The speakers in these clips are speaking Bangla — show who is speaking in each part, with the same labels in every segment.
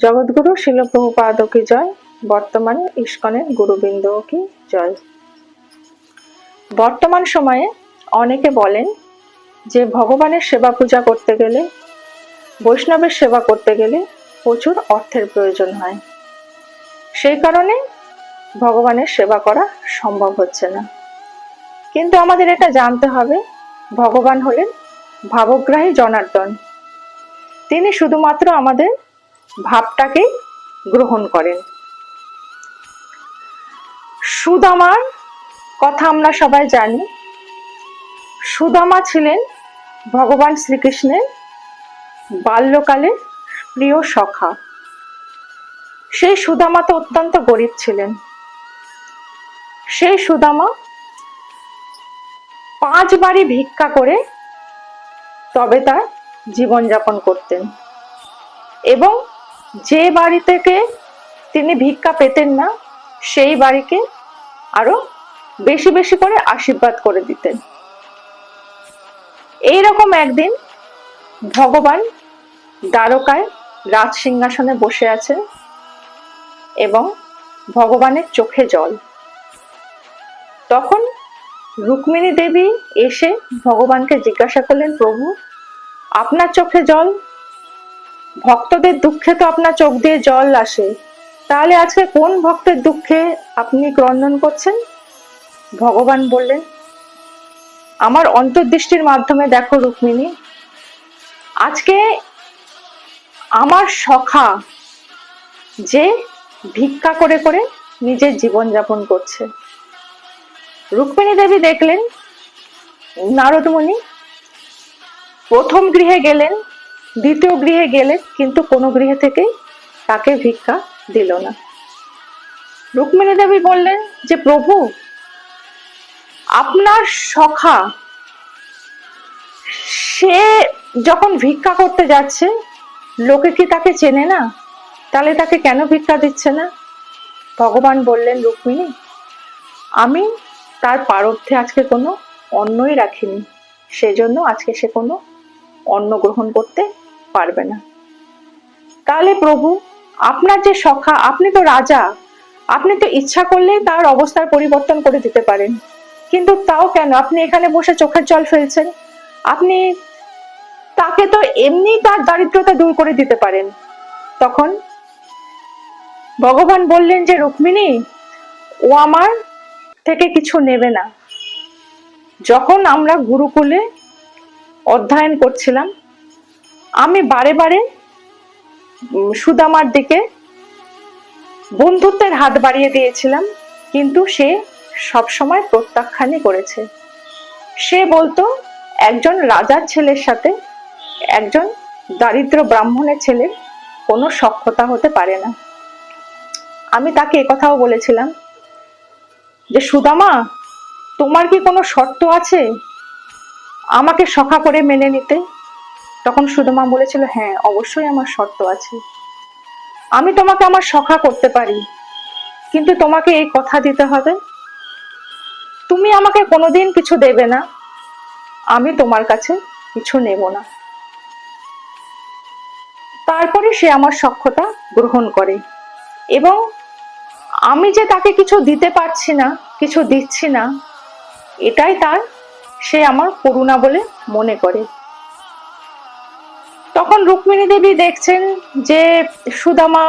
Speaker 1: জগৎগুরু শিল প্রভুপাদ কি জয়। বর্তমানে ইস্কনের গুরুবৃন্দ কি জয়। বর্তমান সময়ে অনেকে বলেন যে ভগবানের সেবা পূজা করতে গেলে, বৈষ্ণবের সেবা করতে গেলে প্রচুর অর্থের প্রয়োজন হয়, সেই কারণে ভগবানের সেবা করা সম্ভব হচ্ছে না। কিন্তু আমাদের এটা জানতে হবে, ভগবান হলেন ভাবগ্রাহী জনার্দন। তিনি শুধুমাত্র আমাদের ভাবটাকে গ্রহণ করেন। সুদামার কথা আমরা সবাই জানি। সুদামা ছিলেন ভগবান শ্রীকৃষ্ণের বাল্যকালের প্রিয় সখা। সেই সুদামা তো অত্যন্ত গরিব ছিলেন। সেই সুদামা 5 বাড়ি ভিক্ষা করে তবে তার জীবনযাপন করতেন, এবং যে বাড়ি থেকে তিনি ভিক্ষা পেতেন না সেই বাড়িকে আরো বেশি বেশি করে আশীর্বাদ করে দিতেন। এইরকম একদিন ভগবান দ্বারকায় রাজ সিংহাসনে বসে আছেন এবং ভগবানের চোখে জল। তখন রুক্মিণী দেবী এসে ভগবানকে জিজ্ঞাসা করলেন, প্রভু আপনার চোখে জল, ভক্তদের দুঃখে তো আপনার চোখ দিয়ে জল আসে, তাহলে আজকে কোন ভক্তের দুঃখে আপনি ক্রন্দন করছেন? ভগবান বললেন, আমার অন্তর্দৃষ্টির মাধ্যমে দেখো রুক্মিণী, আজকে আমার সখা যে ভিক্ষা করে করে নিজের জীবন যাপন করছে। রুক্মিণী দেবী দেখলেন নারদ মুনি প্রথম গৃহে গেলেন, দ্বিতীয় গৃহে গেলেন, কিন্তু কোনো গৃহে থেকে তাকে ভিক্ষা দিল না। রুক্মিণী দেবী বললেন যে প্রভু, আপনার সখা সে যখন ভিক্ষা করতে যাচ্ছে লোকে কি তাকে চেনে না? তাহলে তাকে কেন ভিক্ষা দিচ্ছে না? ভগবান বললেন, রুক্মিণী আমি তার প্রারব্ধে আজকে কোনো অন্নই রাখিনি, সেজন্য আজকে সে কোনো অন্ন গ্রহণ করতে পারবে না। তাহলে প্রভু আপনার যে সখা, আপনি তো রাজা, আপনি তো ইচ্ছা করলে তার অবস্থার পরিবর্তন করে দিতে পারেন, কিন্তু তাও কেন আপনি এখানে বসে চোখের জল ফেলছেন? আপনি তাকে তো এমনি তার দারিদ্রতা দূর করে দিতে পারেন। তখন ভগবান বললেন যে রুক্মিণী, ও আমার থেকে কিছু নেবে না। যখন আমরা গুরুকুলে অধ্যয়ন করছিলাম, আমি বারে বারে সুদামার দিকে বন্ধুত্বের হাত বাড়িয়ে দিয়েছিলাম, কিন্তু সে সবসময় প্রত্যাখ্যানই করেছে। সে বলতো একজন রাজার ছেলের সাথে একজন দারিদ্র ব্রাহ্মণের ছেলের কোনো সখ্যতা হতে পারে না। আমি তাকে একথাও বলেছিলাম যে সুদামা, তোমার কি কোনো শর্ত আছে আমাকে সখা করে মেনে নিতে? তখন সুদামা বলেছিল, হ্যাঁ অবশ্যই আমার শর্ত আছে, আমি তোমাকে আমার সখা করতে পারি, কিন্তু তোমাকে এই কথা দিতে হবে তুমি আমাকে কোনোদিন কিছু দেবে না, আমি তোমার কাছে কিছু নেব না। তারপরে সে আমার সখ্যতা গ্রহণ করে, এবং আমি যে তাকে কিছু দিতে পারছি না, কিছু দিচ্ছি না, এটাই তার সে আমার করুণা বলে মনে করে। তখন রুক্মিণী দেবী দেখছেন যে সুদামা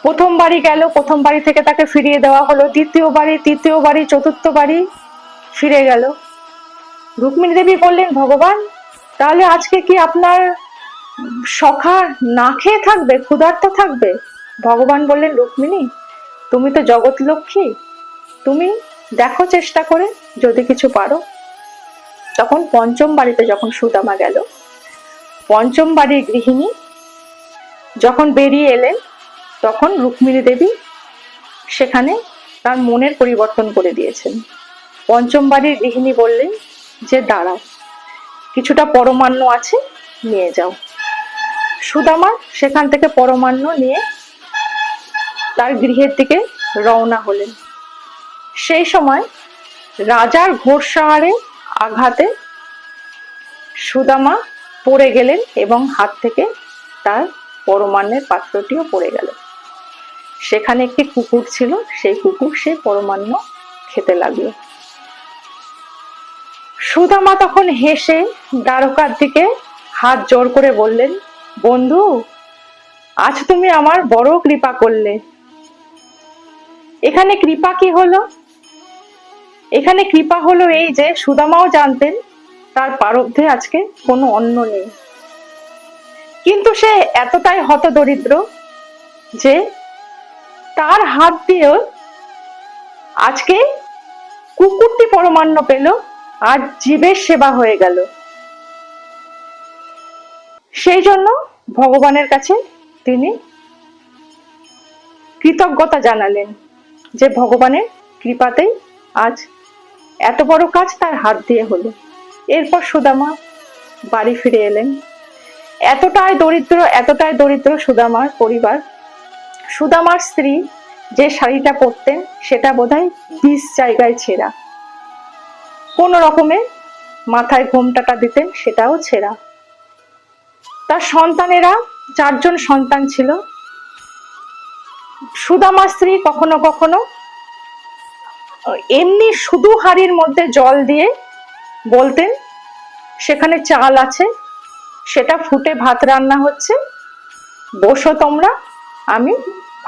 Speaker 1: প্রথম বাড়ি গেল, প্রথম বাড়ি থেকে তাকে ফিরিয়ে দেওয়া হলো, দ্বিতীয় বাড়ি, তৃতীয় বাড়ি, চতুর্থ বাড়ি ফিরে গেল। রুক্মিণী দেবী বললেন, ভগবান তাহলে আজকে কি আপনার সখা না খেয়ে থাকবে, ক্ষুধার্ত থাকবে? ভগবান বললেন, রুক্মিণী তুমি তো জগৎ লক্ষ্মী, তুমি দেখো চেষ্টা করে যদি কিছু পারো। তখন পঞ্চম বাড়িতে যখন সুদামা গেল, পঞ্চম বাড়ির গৃহিণী যখন বেরিয়ে এলেন, তখন রুক্মিণী দেবী সেখানে তার মনের পরিবর্তন করে দিয়েছেন। পঞ্চম বাড়ির গৃহিণী বললেন যে দাঁড়াও, কিছুটা পরমান্ন আছে, নিয়ে যাও। সুদামা সেখান থেকে পরমান্ন নিয়ে তার গৃহের দিকে রওনা হলেন। সেই সময় রাজার ঘোড়সাহারে আঘাতে সুদামা পড়ে গেলেন এবং হাত থেকে তার পরমান্নের পাত্রটিও পড়ে গেল। সেখানে একটি কুকুর ছিল, সেই কুকুর সেই পরমান্ন খেতে লাগলো। সুদামা তখন হেসে দ্বারকার দিকে হাত জোর করে বললেন, বন্ধু, আজ তুমি আমার বড় কৃপা করলে। এখানে কৃপা কি হলো? এখানে কৃপা হলো এই যে সুদামাও জানতেন তার প্রারব্ধে আজকে কোনো অন্ন নেই, কিন্তু সে এতটাই হতদরিদ্র যে তার হাত দিয়ে আজকে কুকুরটি পরমান্ন পেল আর জীবের সেবা হয়ে গেল। সেই জন্য ভগবানের কাছে তিনি কৃতজ্ঞতা জানালেন যে ভগবানের কৃপাতেই আজ এত বড় কাজ তার হাত দিয়ে হলো। এরপর সুদামা বাড়ি ফিরে এলেন। এতটাই দরিদ্র সুদামার পরিবার। সুদামার স্ত্রী যে শাড়িটা পরতেন সেটা বোধহয় 20 জায়গায় ছেঁড়া, কোন রকমে মাথায় ঘোমটাটা দিতেন সেটাও ছেঁড়া। তার সন্তানেরা 4 জন সন্তান ছিল। সুদামার স্ত্রী কখনো কখনো এমনি শুধু হাড়ির মধ্যে জল দিয়ে বলতেন সেখানে চাল আছে, সেটা ফুটে ভাত রান্না হচ্ছে, বসো তোমরা, আমি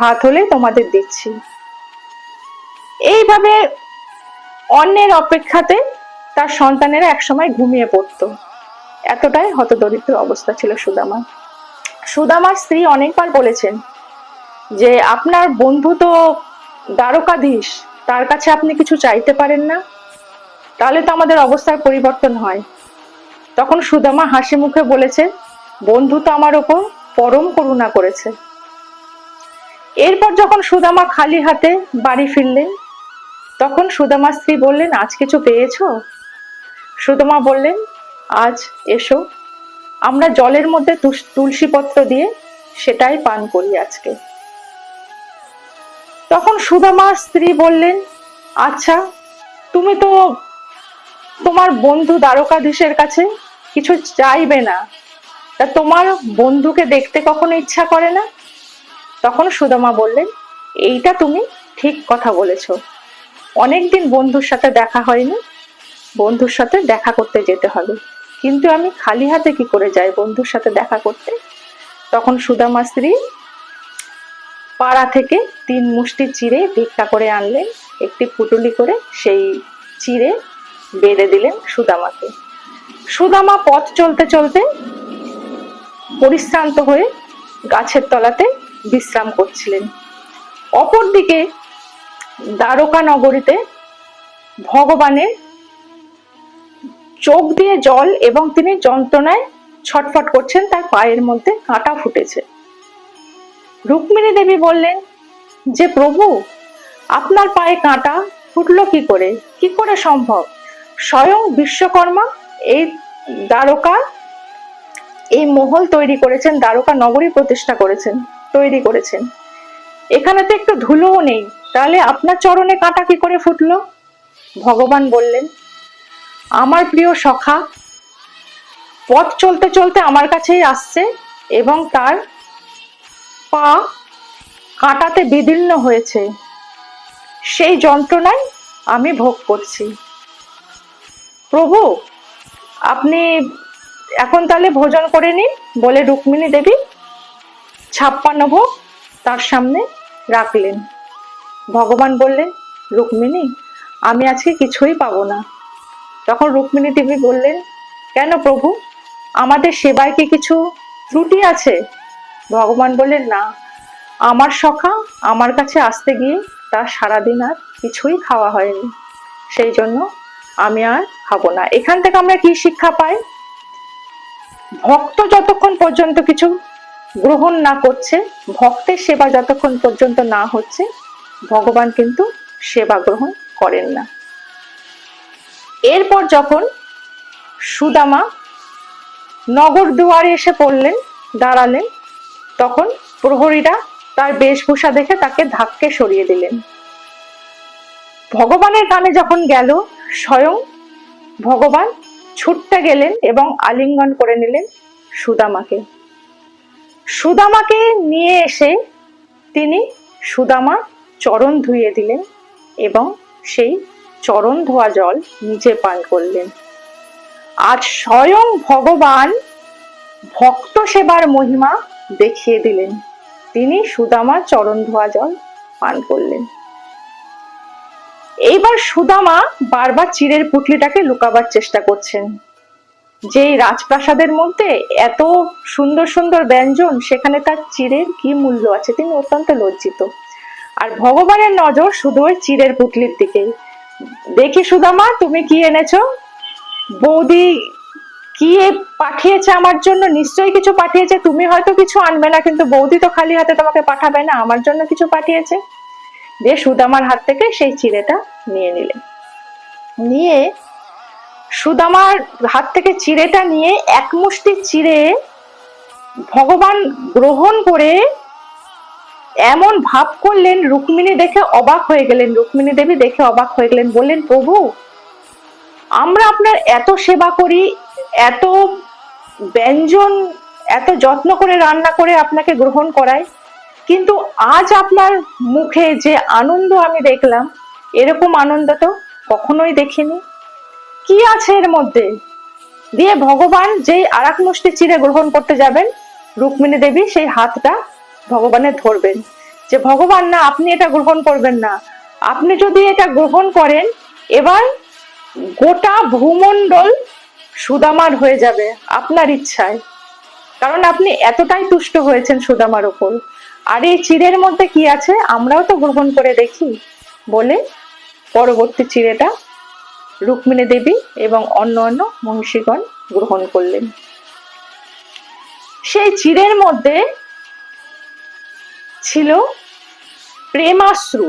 Speaker 1: ভাত হলে তোমাদের দিচ্ছি। এইভাবে অন্যের অপেক্ষাতে তার সন্তানেরা একসময় ঘুমিয়ে পড়তো। এতটাই হতদরিদ্র অবস্থা ছিল সুদামা। সুদামার স্ত্রী অনেকবার বলেছেন যে আপনার বন্ধু তো দ্বারকাধীশ, তার কাছে আপনি কিছু চাইতে পারেন না, তাহলে তো আমাদের অবস্থার পরিবর্তন হয়। তখন সুদামা হাসি মুখে বলেছে, বন্ধু তো আমার ওপর পরম করুণা করেছে। এরপর যখন সুদামা খালি হাতে বাড়ি ফিরলেন, তখন সুদামার স্ত্রী বললেন, আজ কিছু পেয়েছো? সুদামা বললেন, আজ এসো, আমরা জলের মধ্যে তুলসী পত্র দিয়ে সেটাই পান করি আজকে। তখন সুদামার স্ত্রী বললেন, আচ্ছা, তুমি তো তোমার বন্ধু দ্বারকাধীশের কাছে কিছু চাইবে না, তা তোমার বন্ধুকে দেখতে কখনো ইচ্ছা করে না? তখন সুদামা বললেন, এইটা তুমি ঠিক কথা বলেছ, অনেকদিন বন্ধুর সাথে দেখা হয়নি, বন্ধুর সাথে দেখা করতে যেতে হবে, কিন্তু আমি খালি হাতে কি করে যাই বন্ধুর সাথে দেখা করতে? তখন সুদামা স্ত্রী পাড়া থেকে 3 মুষ্টি চিড়ে ভিক্ষা করে আনলেন, একটি পুটুলি করে সেই চিড়ে বেড়ে দিলেন সুদামাকে। সুদামা পথ চলতে চলতে পরিশ্রান্ত হয়ে গাছের তলাতে বিশ্রাম করছিলেন। অপরদিকে দ্বারকা নগরীতে ভগবানের চোখ দিয়ে জল এবং তিনি যন্ত্রণায় ছটফট করছেন, তার পায়ের মধ্যে কাঁটা ফুটেছে। রুক্মিণী দেবী বললেন যে প্রভু, আপনার পায়ে কাঁটা ফুটলো কি করে সম্ভব? স্বয়ং বিশ্বকর্মা এই দ্বারকা এই মহল তৈরি করেছেন, দ্বারকা নগরী প্রতিষ্ঠা করেছেন, তৈরি করেছেন, এখানে তো একটু ধুলোও নেই, তাহলে আপনার চরণে কাঁটা কি করে ফুটলো? ভগবান বললেন, আমার প্রিয় সখা পথ চলতে চলতে আমার কাছেই আসছে এবং তার পা কাঁটাতে বিদীর্ণ হয়েছে, সেই যন্ত্রণায় আমি ভোগ করছি। প্রভু, আপনি এখন তাহলে ভোজন করে নিন, বলে রুক্মিণী দেবী 56 ভোগ তার সামনে রাখলেন। ভগবান বললেন, রুক্মিণী, আমি আজকে কিছুই পাবো না। তখন রুক্মিণী দেবী বললেন, কেন প্রভু, আমাদের সেবায় কি কিছু ত্রুটি আছে? ভগবান বললেন, না, আমার সখা আমার কাছে আসতে গিয়ে তার সারাদিন আর কিছুই খাওয়া হয়নি, সেই জন্য আমি আর খাবো না। এখান থেকে আমরা কি শিক্ষা পাই? ভক্ত যতক্ষণ পর্যন্ত কিছু গ্রহণ না করছে, ভক্তের সেবা যতক্ষণ পর্যন্ত না হচ্ছে, ভগবান কিন্তু সেবা গ্রহণ করেন না। এরপর যখন সুদামা নগর দুয়ারে এসে পড়লেন, দাঁড়ালেন, তখন প্রহরীরা তার বেশভূষা দেখে তাকে ধাক্কে সরিয়ে দিলেন। ভগবানের কানে যখন গেল, স্বয়ং ভগবান ছুটতে গেলেন এবং আলিঙ্গন করে নিলেন সুদামাকে। সুদামাকে নিয়ে এসে তিনি সুদামা চরণ ধুইয়ে দিলেন এবং সেই চরণ ধোয়া জল নিজে পান করলেন। আজ স্বয়ং ভগবান ভক্ত সেবার মহিমা দেখিয়ে দিলেন, তিনি সুদামার চরণ ধোয়া জল পান করলেন। এইবার সুদামা বারবার চিরের পুঁটলিটাকে লুকাবার চেষ্টা করছেন, যে রাজপ্রাসাদের মধ্যে এত সুন্দর সুন্দর ব্যঞ্জন, সেখানে তার চিরের কি মূল্য আছে, তিনি অত্যন্ত লজ্জিত। আর ভগবানের নজর শুধু ওই চিরের পুঁটলির দিকে। দেখি সুদামা, তুমি কি এনেছো? বৌদি কি পাঠিয়েছে আমার জন্য? নিশ্চয়ই কিছু পাঠিয়েছে। তুমি হয়তো কিছু আনবে না, কিন্তু বৌদি তো খালি হাতে তোমাকে পাঠাবে না, আমার জন্য কিছু পাঠিয়েছে। দিয়ে সুদামার হাত থেকে সেই চিড়েটা নিয়ে নিলেন। নিয়ে সুদামার হাত থেকে চিড়েটা নিয়ে এক মুষ্টি চিড়ে ভগবান গ্রহণ করে এমন ভাব করলেন, রুক্মিণী দেখে অবাক হয়ে গেলেন। রুক্মিণী দেবী দেখে অবাক হয়ে গেলেন, বললেন, প্রভু, আমরা আপনার এত সেবা করি, এত ব্যঞ্জন এত যত্ন করে রান্না করে আপনাকে গ্রহণ করাই, কিন্তু আজ আপনার মুখে যে আনন্দ আমি দেখলাম, এরকম আনন্দ তো কখনোই দেখিনি। কি আছে এর মধ্যে? দিয়ে ভগবান যেই আর এক মুষ্টি চিড়ে গ্রহণ করতে যাবেন, রুক্মিণী দেবী সেই হাতটা ভগবানের ধরবেন, যে ভগবান না, আপনি এটা গ্রহণ করবেন না। আপনি যদি এটা গ্রহণ করেন, এবার গোটা ভূমণ্ডল সুদামার হয়ে যাবে আপনার ইচ্ছায়, কারণ আপনি এতটাই তুষ্ট হয়েছেন সুদামার উপর। আর এই চিড়ের মধ্যে কি আছে আমরাও তো গ্রহণ করে দেখি। বলে পরবর্তী চিড়েটা রুক্মিণী দেবী এবং অন্য অন্য মহিষীগণ গ্রহণ করলেন। সেই চিড়ের মধ্যে ছিল প্রেমাশ্রু।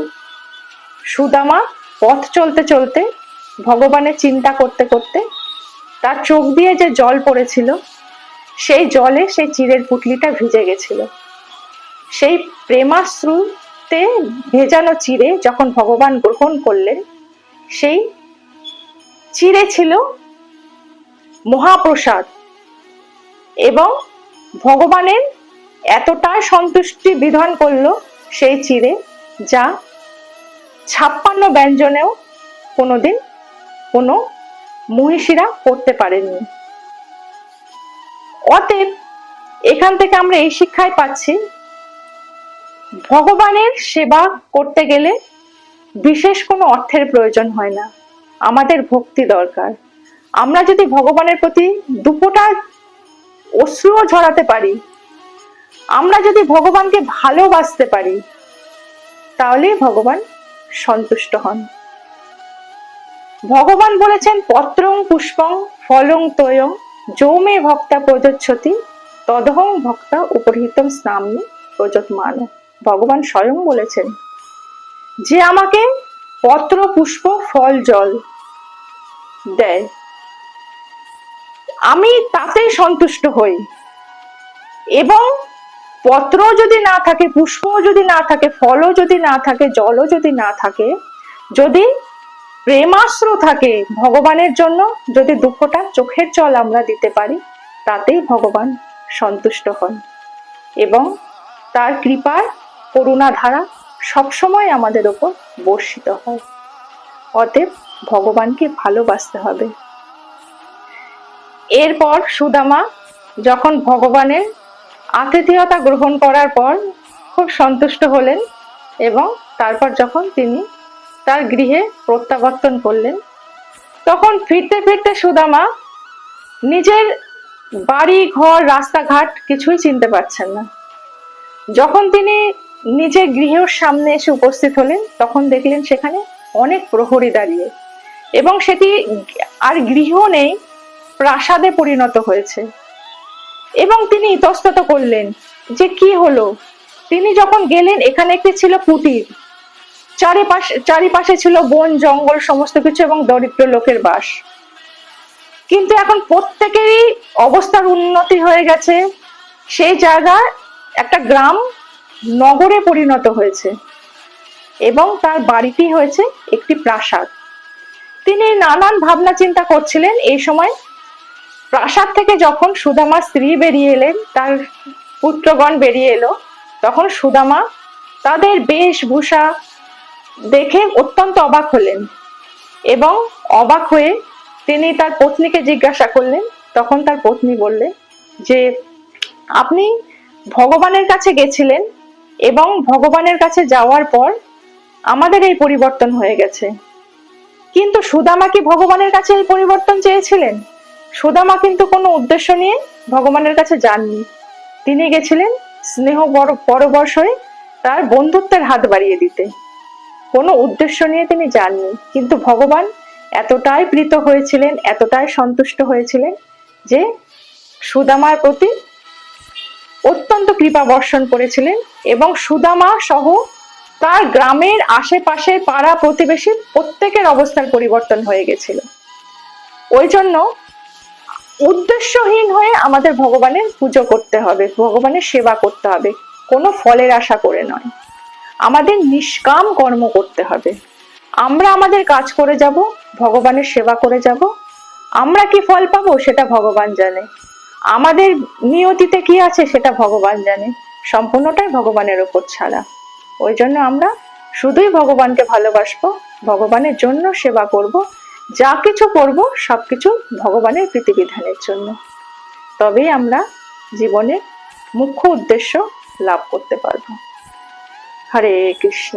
Speaker 1: সুদামা পথ চলতে চলতে, ভগবানের চিন্তা করতে করতে তার চোখ দিয়ে যে জল পড়েছিল, সেই জলে সেই চিড়ের পুঁটলিটা ভিজে গেছিল। সেই প্রেমাশ্রুতে ভেজানো চিড়ে যখন ভগবান গ্রহণ করলেন, সেই চিড়ে ছিল মহাপ্রসাদ। এবং ভগবানের এতটাই সন্তুষ্টি বিধান করলো সেই চিড়ে, যা 56 ব্যঞ্জনেও কোনোদিন কোনো মহিষীরা করতে পারেননি। অতএব এখান থেকে আমরা এই শিক্ষাই পাচ্ছি, ভগবানের সেবা করতে গেলে বিশেষ কোনো অর্থের প্রয়োজন হয় না, আমাদের ভক্তি দরকার। আমরা যদি ভগবানের প্রতি দুফোঁটা অশ্রুও ঝরাতে পারি, আমরা যদি ভগবানকে ভালোবাসতে পারি, তাহলে ভগবান সন্তুষ্ট হন। ভগবান বলেছেন, পত্রং পুষ্পং ফলং তোয়ং যৌমে ভক্তা প্রযচ্ছতি তদহং ভক্তা উপরহিতম স্নামনি প্রযতমান। ভগবান স্বয়ং বলেছেন, যে আমাকে পত্র পুষ্প ফল জল দেয়, আমি তাতেই সন্তুষ্ট হই। এবং পত্র যদি না থাকে, পুষ্প যদি না থাকে, ফলও যদি না থাকে, জলও যদি না থাকে, যদি প্রেমাশ্রু থাকে ভগবানের জন্য, যদি দুফোঁটা চোখের জল আমরা দিতে পারি, তাতেই ভগবান সন্তুষ্ট হন এবং তার কৃপার করুণা ধারা সবসময় আমাদের উপর বর্ষিত হয়। অতএব ভগবানকে ভালোবাসতে হবে। এরপর সুদামা যখন ভগবানের আতিথেয়তা গ্রহণ করার পর খুব সন্তুষ্ট হলেন এবং তারপর যখন তিনি তার গৃহে প্রত্যাবর্তন করলেন, তখন ফিরতে ফিরতে সুদামা নিজের বাড়ি ঘর রাস্তাঘাট কিছুই চিনতে পারছেন না। যখন তিনি নিজের গৃহের সামনে এসে উপস্থিত হলেন, তখন দেখলেন সেখানে অনেক প্রহরী দাঁড়িয়ে, এবং সেটি আর গৃহ নেই, প্রাসাদে পরিণত হয়েছে। এবং তিনি ইতস্তত করলেন যে কি হলো। তিনি যখন গেলেন, এখানে একটি ছিল কুটির, চারিপাশে ছিল বন জঙ্গল সমস্ত কিছু এবং দরিদ্র লোকের বাস। কিন্তু এখন প্রত্যেকেরই অবস্থার উন্নতি হয়ে গেছে, সেই জায়গায় একটা গ্রাম নগরে পরিণত হয়েছে এবং তার বাড়িটি হয়েছে একটি প্রাসাদ। তিনি নানান ভাবনা চিন্তা করছিলেন। এই সময় প্রাসাদ থেকে যখন সুদামার স্ত্রী বেরিয়ে এলেন, তার পুত্রগণ বেরিয়ে এলো, তখন সুদামা তাদের বেশভূষা দেখে অত্যন্ত অবাক হলেন এবং অবাক হয়ে তিনি তার পত্নীকে জিজ্ঞাসা করলেন। তখন তার পত্নী বললেন যে আপনি ভগবানের কাছে গেছিলেন এবং ভগবানের কাছে যাওয়ার পর আমাদের এই পরিবর্তন হয়ে গেছে। কিন্তু সুদামা কি ভগবানের কাছে এই পরিবর্তন চেয়েছিলেন? সুদামা কিন্তু কোনো উদ্দেশ্য নিয়ে ভগবানের কাছে যাননি। তিনি গেছিলেন স্নেহ পরবশ হয়ে তার বন্ধুত্বের হাত বাড়িয়ে দিতে, কোনো উদ্দেশ্য নিয়ে তিনি যাননি। কিন্তু ভগবান এতটাই প্রীত হয়েছিলেন, এতটাই সন্তুষ্ট হয়েছিলেন যে সুদামার প্রতি অত্যন্ত কৃপা বর্ষণ করেছিলেন এবং সুদামা সহ তার গ্রামের আশেপাশে পাড়া প্রতিবেশী প্রত্যেকের অবস্থার পরিবর্তন হয়ে গেছিল। ওই জন্য উদ্দেশ্যহীন হয়ে আমাদের ভগবানের পুজো করতে হবে, ভগবানের সেবা করতে হবে, কোনো ফলের আশা করে নয়। আমাদের নিষ্কাম কর্ম করতে হবে। আমরা আমাদের কাজ করে যাব, ভগবানের সেবা করে যাব, আমরা কি ফল পাবো সেটা ভগবান জানে, আমাদের নিয়তিতে কি আছে সেটা ভগবান জানে, সম্পূর্ণটাই ভগবানের উপর ছাড়া। ওই জন্য আমরা শুধুই ভগবানকে ভালোবাসবো, ভগবানের জন্য সেবা করব, যা কিছু করব সবকিছু ভগবানের প্রীতিবিধানের জন্য। তবেই আমরা জীবনের মুখ্য উদ্দেশ্য লাভ করতে পারবো। হরে কৃষ্ণ।